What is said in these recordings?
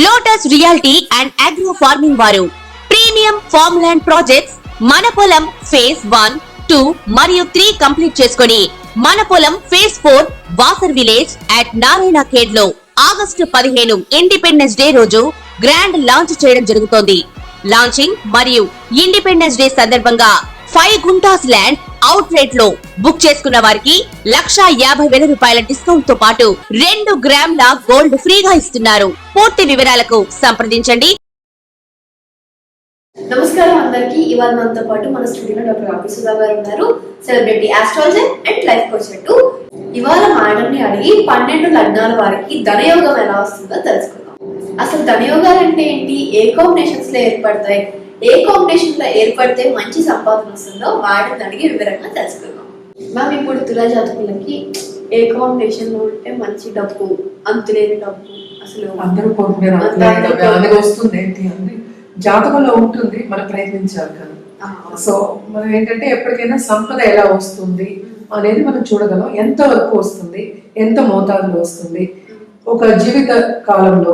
Lotus reality and agro farming వారు premium farm land projects మన పొలం ఫేజ్ 1, 2 మరియు 3 కంప్లీట్ చేసుకుని మన పొలం phase 4 Wasar village at Narayana Khed లో ఆగస్టు 15 ఇండిపెండెన్స్ డే రోజు గ్రాండ్ లాంచ్ చేయడం జరుగుతోంది. లాంచింగ్ మరియు ఇండిపెండెన్స్ డే సందర్భంగా 5 గుంటాస్ ల్యాండ్ అవుట్ రేట్ లో బుక్ చేసుకున్న వారికి 1,50,000 రూపాయల డిస్కౌంట్ తో పాటు 2 గ్రాముల గోల్డ్ ఫ్రీగా ఇస్తున్నారు. పూర్తి వివరాలకు సంప్రదించండి. నమస్కారం అందరికి. ఇవాళ మనతో పాటు మన స్టూడియోలో డాక్టర్ రాపి సుధా గారు ఉన్నారు, celebrity astrologer and life coach. ఇవాళ మేడం ని అడిగి 12 లగ్నాల వారికి ధనయోగం ఎలా వస్తుందో తెలుసుకుందాం. అసలు ధనయోగాలు అంటే ఏంటి, ఏ కాంబినేషన్స్ లో ఏర్పడతాయి, ఏ కాంబినేషన్ లో ఏర్పడితే మంచి సంపాదన వస్తుందో మేడం అడిగి వివరంగా తెలుసుకుందాం. మ్యామ్, ఇప్పుడు తులా జాతకులకి ఏ కాంబినేషన్ లో ఉంటే మంచి డబ్బు, అంతులేని డబ్బు, అసలు అందరూ వస్తుంది ఏంటి అని జాతకంలో ఉంటుంది, మనం ప్రయత్నించాలి కదా. సో మనం ఏంటంటే ఎప్పటికైనా సంపద ఎలా వస్తుంది అనేది మనం చూడగలం. ఎంత వరకు వస్తుంది, ఎంత మోతాదులో వస్తుంది, ఒక జీవిత కాలంలో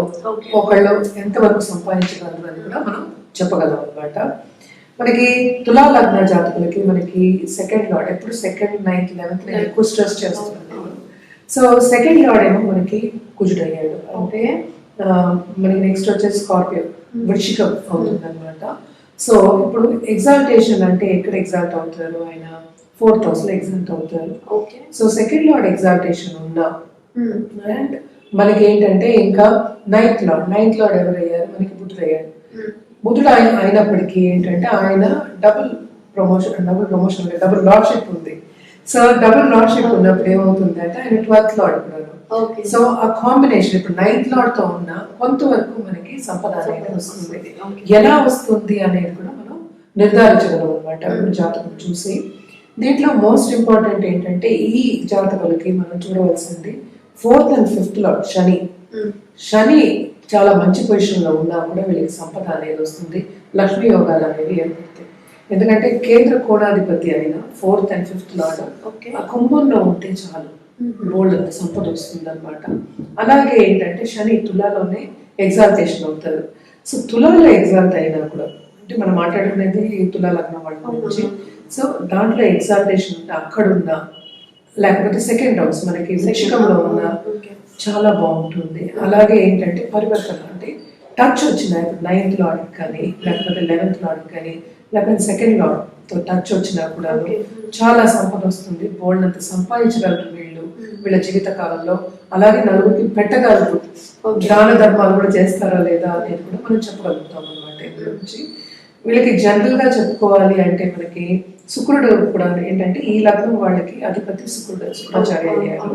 ఒకళ్ళు ఎంత వరకు సంపాదించగలరు అని కూడా మనం చెప్పగలం అన్నమాట. మనకి తులా లగ్న జాతకులకి మనకి సెకండ్ లార్డ్ ఎప్పుడు 2nd, 9th, 11th ఎక్కువ స్ట్రెస్ చేస్తున్నాను. సో సెకండ్ లార్డ్ ఏమో మనకి కుజుడు అయ్యాడు అంటే మనకి నెక్స్ట్ వచ్చేసి స్కార్పియో వృశ్చికం అవుతుంది అనమాట. సో ఇప్పుడు ఎగ్జాల్టేషన్ అంటే ఎక్కడ ఎగ్జాల్ట్ అవుతారు, ఆయన 4th house లో ఎగ్జాల్ట్ అవుతారు. సో సెకండ్ లార్డ్ ఎగ్జాల్టేషన్ ఉన్నా అండ్ మనకి ఏంటంటే ఇంకా 9th లార్డ్ ఎవరు అయ్యారు, మనకి బుధుడు అయ్యారు. బుధుడు అయినప్పటికీ ఏంటంటే ఆయన డబుల్ లార్డ్షిప్ ఉంది. సో డబుల్ లార్డ్షిప్ ఉన్నప్పుడు ఏమవుతుంది అంటే ఆయన 12th లార్డ్ కూడా. సో ఆ కాంబినేషన్ ఇప్పుడు 9th లార్డ్ తో ఉన్న కొంతవరకు మనకి సంపద అనేది వస్తుంది. ఎలా వస్తుంది అనేది కూడా మనం నిర్ధారించగలం అనమాట జాతకం చూసి. దీంట్లో మోస్ట్ ఇంపార్టెంట్ ఏంటంటే ఈ జాతకులకి మనం చూడవలసింది 4th and 5th లార్డ్ శని చాలా మంచి పొజిషన్ లో ఉన్నా కూడా వీళ్ళకి సంపద అనేది వస్తుంది, లక్ష్మీ యోగాలు అనేవి ఏర్పడతాయి. ఎందుకంటే కేంద్ర కోణాధిపతి అయిన 4th and 5th లార్డ్ ఆ కుంభంలో ఉంటే చాలు బోల్డ్ అంత సంపద వస్తుంది అనమాట. అలాగే ఏంటంటే శని తులాలోనే ఎగ్జాల్టేషన్ అవుతారు. సో తులాలో ఎగ్జాల్ట్ అయినా కూడా అంటే మనం మాట్లాడుకునేది తులా లగ్నం వాళ్ళ గురించి. సో దాంట్లో ఎగ్జాల్టేషన్ ఉంటే అక్కడున్నా లేకపోతే సెకండ్ హౌస్ మనకి వృశ్చికంలో ఉన్న చాలా బాగుంటుంది. అలాగే ఏంటంటే పరివర్తన అంటే టచ్ వచ్చిన 9th లార్డ్ కానీ లేకపోతే 11th లార్డ్ కానీ లేకపోతే సెకండ్ లార్డ్ తో టచ్ వచ్చినా కూడా చాలా సంపద వస్తుంది, బోల్డ్ అంత సంపాదించగలరు వీళ్ళ జీవిత కాలంలో. అలాగే నలుగురికి పెట్టగలరు, దాన ధర్మాలు కూడా చేస్తారా లేదా అనేది కూడా మనం చెప్పగలుగుతాం అనమాట. ఇందులో నుంచి వీళ్ళకి జనరల్ గా చెప్పుకోవాలి అంటే మనకి శుక్రుడు కూడా ఏంటంటే ఈ లగ్నం వాళ్ళకి అధిపతి శుక్రాచార్య అయ్యారు.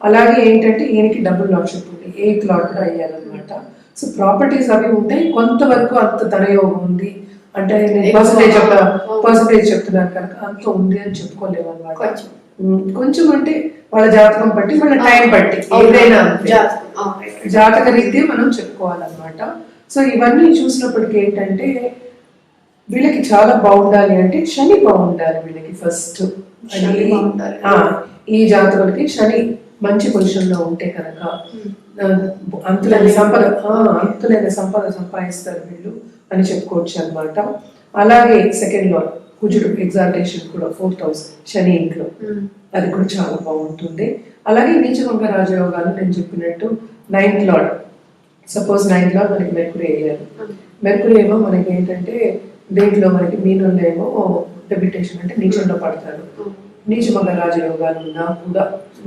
అలాగే ఏంటంటే ఈయనకి డబుల్ లార్డ్షిప్ ఉంది, 8th లార్డ్ కూడా అయ్యారు అనమాట. సో ప్రాపర్టీస్ అవి ఉంటాయి, కొంతవరకు అంత ధనయోగం ఉంది అంటే నేను పర్సంటేజ్ చెప్తున్నాను కనుక అంత ఉంది అని చెప్పుకోలేము అనమాట. కొంచెం అంటే వాళ్ళ జాతకం బట్టి వాళ్ళ టైం బట్టి ఏదైనా జాతక రీత్యా మనం చెప్పుకోవాలన్నమాట. సో ఇవన్నీ చూసినప్పటికీ ఏంటంటే వీళ్ళకి చాలా బాగుండాలి అంటే శని బాగుండాలి వీళ్ళకి ఫస్ట్. ఈ జాతకులకి శని మంచి పొజిషన్ లో ఉంటే కనుక అంతులేని సంపద సంపాదిస్తారు వీళ్ళు అని చెప్పుకోవచ్చు అనమాట. అలాగే సెకండ్ లార్డ్ కుజుడు ఎగ్జాల్టేషన్ కూడా 4th house శని ఇంట్లో, అది కూడా చాలా బాగుంటుంది. అలాగే నీచభంగ రాజయోగాలు నేను చెప్పినట్టు 9th lord suppose 9th lord మనకి మెర్కురీ అయ్యారు. మెర్కురీ ఏమో మనకి ఏంటంటే దీంట్లో మనకి మీనంలో ఏమో డెబిటేషన్ అంటే నీచంలో పడతారు. నీచభంగ రాజయోగాలు ఉన్నా కూడా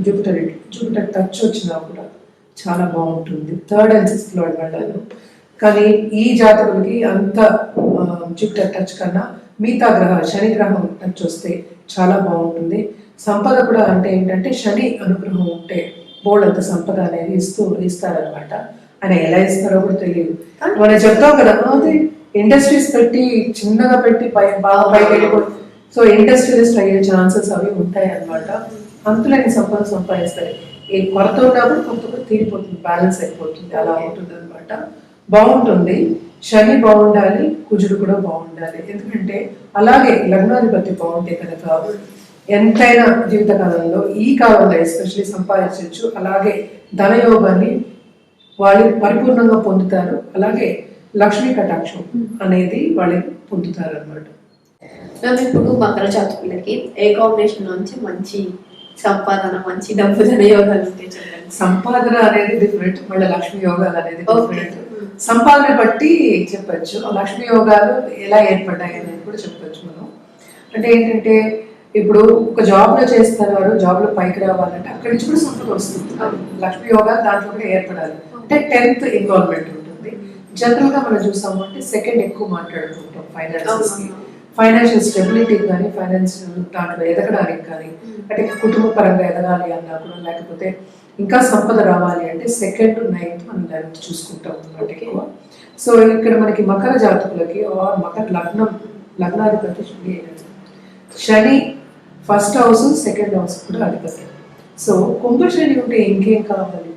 జూపిటర్ టచ్ వచ్చినా కూడా చాలా బాగుంటుంది. 3rd and 6th లార్డ్ వెళ్ళాను. కానీ ఈ జాతకులకి అంత జూపిటర్ టచ్ కన్నా మిగతా గ్రహాలు శని గ్రహం టచ్ వస్తే చాలా బాగుంటుంది. సంపద కూడా అంటే ఏంటంటే శని అనుగ్రహం ఉంటే బోల్డ్ అంత సంపద అనేది ఇస్తారనమాట. ఆయన ఎలా ఇస్తారో కూడా తెలియదు. మనం చెప్తాం కదా, అదే ఇండస్ట్రీస్ పెట్టి చిన్నగా పెట్టి బాగా పైకి వెళ్ళిపోయి సో ఇండస్ట్రియలిస్ట్ అయ్యే ఛాన్సెస్ అవి ఉంటాయి అనమాట. అంతులేని సంపద సంపాదిస్తారు. ఏ కొరత ఉన్నప్పుడు కొంత తీరిపోతుంది, బ్యాలెన్స్ అయిపోతుంది, అలా ఉంటుంది అనమాట. బాగుంటుంది. శని బాగుండాలి, కుజుడు కూడా బాగుండాలి. ఎందుకంటే అలాగే లగ్నాధిపతి బాగుంటే కనుక ఎంతైనా జీవిత కాలంలో ఈ కాలంలో ఎస్పెషల్లీ సంపాదించవచ్చు. అలాగే ధనయోగాన్ని వాళ్ళు పరిపూర్ణంగా పొందుతారు. అలాగే లక్ష్మీ కటాక్షం అనేది వాళ్ళు పొందుతారు అన్నమాట. మేము ఇప్పుడు మకర జాతకులకి ఏ కాంబినేషన్ నుంచి మంచి సంపాదన, మంచి డబ్బు యోగాలు ఉంటాయి చెప్పండి. సంపాదన అనేది డిఫరెంట్, మళ్ళీ లక్ష్మీ యోగాలు అనేది డిఫరెంట్. సంపాదన బట్టి చెప్పచ్చు, లక్ష్మీ యోగాలు ఎలా ఏర్పడ్డాయి అనేది కూడా చెప్పచ్చు మనం. అంటే ఏంటంటే ఇప్పుడు ఒక జాబ్ లో చేస్తారు, వారు జాబ్ లో పైకి రావాలంటే అక్కడి నుంచి కూడా సంపద వస్తుంది. లక్ష్మీ యోగాలు దాంట్లో కూడా ఏర్పడాలి అంటే 10th ఇన్వాల్వ్మెంట్ ఉంటుంది. జనరల్ గా మనం చూసాము అంటే సెకండ్ ఎక్కువ మాట్లాడుకుంటాం ఫైనాన్సెస్ కి, ఫైనాన్షియల్ స్టెబిలిటీ కానీ, ఫైనాన్షియల్ దాంట్లో ఎదగడానికి కానీ, అంటే కుటుంబ పరంగా ఎదగాలి అన్నా కూడా, లేకపోతే ఇంకా సంపద రావాలి అంటే 2nd, 9th మనం 11th చూసుకుంటాం అన్నమాట ఎక్కువ. సో ఇక్కడ మనకి మకర జాతకులకి మకర లగ్నాధిపతి శని ఫస్ట్ హౌస్, సెకండ్ హౌస్ కూడా అధిపతి. సో కుంభశని ఉంటే ఇంకేం కావాలి,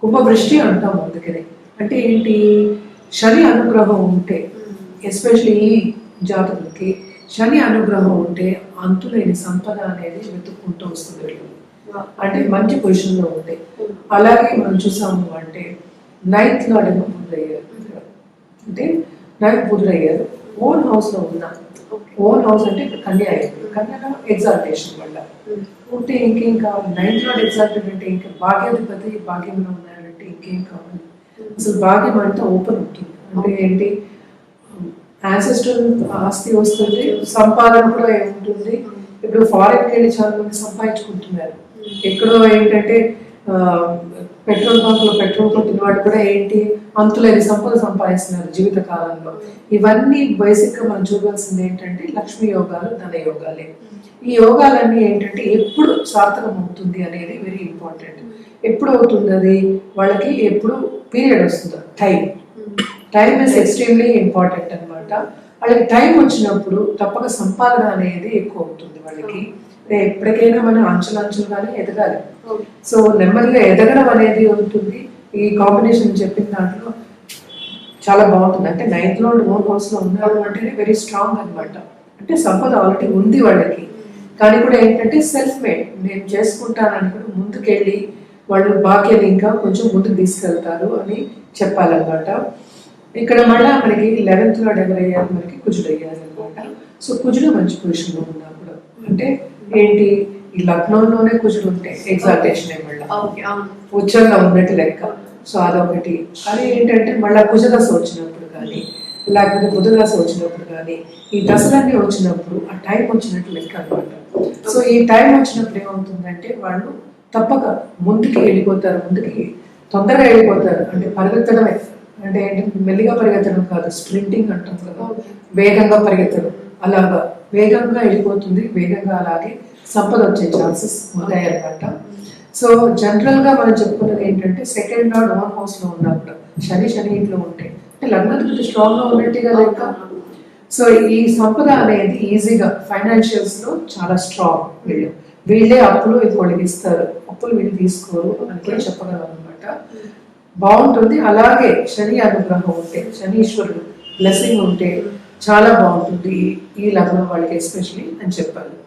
కుంభవృష్టి అంటాం అందుకనే. అంటే ఏంటి, శని అనుగ్రహం ఉంటే, ఎస్పెషల్లీ ఈ జాతకులకి శని అనుగ్రహం ఉంటే అంతులేని సంపద అనేది వెతుక్కుంటూ వస్తుంది. అంటే మంచి పొజిషన్ లో ఉంటాయి. అలాగే మనం చూసాము అంటే 9th లార్డ్ ఏమో బుధుడయ్యారు, అంటే 9th బుధుడయ్యారు. ఓన్ హౌస్ లో ఉన్నా, ఓన్ హౌస్ అంటే కన్యా అయ్యారు, కన్యా ఎగ్జాల్టేషన్ వల్ల ఉంటే ఇంకేం కావాలి. 9th లార్డ్ ఎగ్జాల్టెడ్ అంటే ఇంకా భాగ్యాధిపతి భాగ్యంలో ఉన్నారంటే ఇంకేం కావాలి. అసలు భాగ్యం అంతా ఓపెన్ ఉంటుంది. అంటే ఏంటి, యాన్సెస్ట్రల్ ఆస్తి వస్తుంది, సంపాదన కూడా ఉంటుంది. ఇప్పుడు ఫారెన్కి వెళ్ళి చాలా మంది సంపాదించుకుంటున్నారు. ఎక్కడో ఏంటంటే పెట్రోల్ బంక్లో పెట్రోల్ కొట్టిన వాడు కూడా ఏంటి అంతులేని సంపద సంపాదిస్తున్నారు జీవిత కాలంలో. ఇవన్నీ బేసిక్గా మనం చూడాల్సింది ఏంటంటే లక్ష్మీ యోగాలు, ధన యోగాలే. ఈ యోగాలన్నీ ఏంటంటే ఎప్పుడు సార్థకం అవుతుంది అనేది వెరీ ఇంపార్టెంట్. ఎప్పుడు అవుతుంది అది, వాళ్ళకి ఎప్పుడు పీరియడ్ వస్తుందో టైం ఇస్ ఎక్స్ట్రీమ్లీ ఇంపార్టెంట్ అనమాట. వాళ్ళకి టైం వచ్చినప్పుడు తప్పక సంపాదన అనేది ఎక్కువ అవుతుంది వాళ్ళకి. ఎప్పటికైనా మనం అంచులంచులుగానే ఎదగాలి. సో నెమ్మదిగా ఎదగడం అనేది ఉంటుంది. ఈ కాంబినేషన్ చెప్పిన దాంట్లో చాలా బాగుంటుంది. అంటే 9th లార్డ్ ఓన్ హౌస్ లో ఉన్నారు అంటే వెరీ స్ట్రాంగ్ అనమాట. అంటే సంపద ఆల్రెడీ ఉంది వాళ్ళకి, కానీ కూడా ఏంటంటే సెల్ఫ్ మేడ్, నేను చేసుకుంటానని కూడా ముందుకెళ్ళి వాళ్ళు భాగ్యాన్ని ఇంకా కొంచెం ముందుకు తీసుకెళ్తారు అని చెప్పాలన్నమాట. ఇక్కడ మళ్ళీ మనకి 11th లార్డ్ ఎవరయ్యారు, మనకి కుజుడు అయ్యారు అనమాట. సో కుజుడు మంచి పొజిషన్ లో ఉన్నప్పుడు అంటే ఏంటి, ఈ లగ్నంలోనే కుజుడు ఉంటే ఎగ్జాల్టేషన్ ఉచ్చంగా ఉన్నట్టు లెక్క. సో అదొకటి. అది ఏంటంటే మళ్ళీ కుజదశ వచ్చినప్పుడు కానీ, లేకపోతే బుధదశ వచ్చినప్పుడు కానీ, ఈ దశలన్నీ వచ్చినప్పుడు ఆ టైం వచ్చినట్టు లెక్క అనమాట. సో ఈ టైం వచ్చినప్పుడు ఏమవుతుందంటే వాళ్ళు తప్పక ముందుకి వెళ్ళిపోతారు, ముందుకి తొందరగా వెళ్ళిపోతారు. అంటే పరిగెత్తడమే, అంటే మెల్లిగా పరిగెత్తడం కాదు, స్ప్రింటింగ్ అంటాం కదా, వేగంగా పరిగెత్తడం. అలాగా వేగంగా వెళ్ళిపోతుంది, వేగంగా అలాగే సంపద వచ్చే ఛాన్సెస్ ఉంటాయి అన్నమాట. సో జనరల్ గా మనం చెప్పుకున్నది ఏంటంటే 2nd లార్డ్ ఓన్ హౌస్ లో ఉన్నప్పుడు శని ఇంట్లో ఉంటే అంటే లగ్నాధిపతి స్ట్రాంగ్ గా ఉన్నట్టుగా లెక్క. సో ఈ సంపద అనేది ఈజీగా ఫైనాన్షియల్స్ లో చాలా స్ట్రాంగ్. వీళ్ళే అప్పులు ఇంకోళ్ళకి ఇస్తారు, అప్పులు వీళ్ళు తీసుకోరు అని కూడా చెప్పగలం అనమాట. బాగుంటుంది. అలాగే శని అనుగ్రహం ఉంటే, శనీశ్వరుడు బ్లెస్సింగ్ ఉంటే చాలా బాగుంటుంది ఈ లగ్నం వాళ్ళకి ఎస్పెషలీ అని చెప్పాలి.